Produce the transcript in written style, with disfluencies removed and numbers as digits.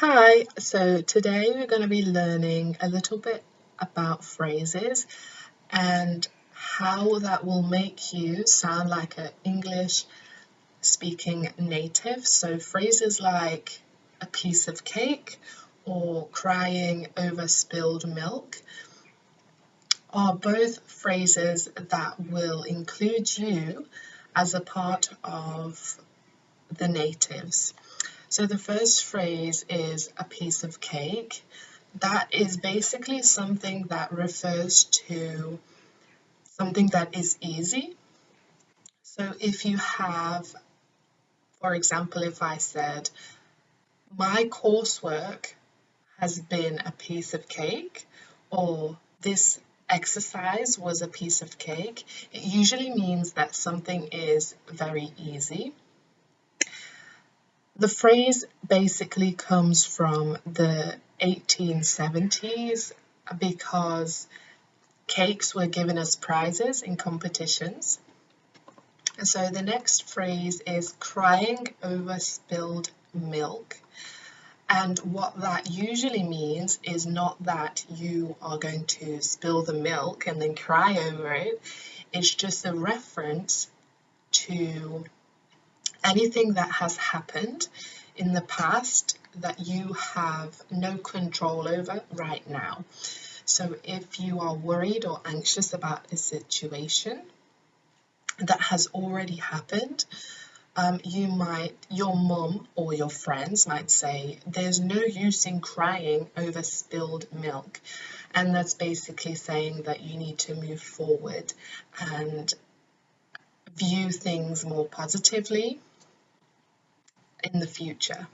Hi, so today we're going to be learning a little bit about phrases and how that will make you sound like an English speaking native. So phrases like a piece of cake or crying over spilled milk are both phrases that will include you as a part of the natives. So the first phrase is a piece of cake. That is basically something that refers to something that is easy. So if you have, for example, if I said, my coursework has been a piece of cake, or this exercise was a piece of cake, it usually means that something is very easy. The phrase basically comes from the 1870s because cakes were given as prizes in competitions. And so the next phrase is crying over spilled milk. And what that usually means is not that you are going to spill the milk and then cry over it. It's just a reference to anything that has happened in the past that you have no control over right now. So if you are worried or anxious about a situation that has already happened, your mum or your friends might say, there's no use in crying over spilled milk. And that's basically saying that you need to move forward and view things more positively in the future.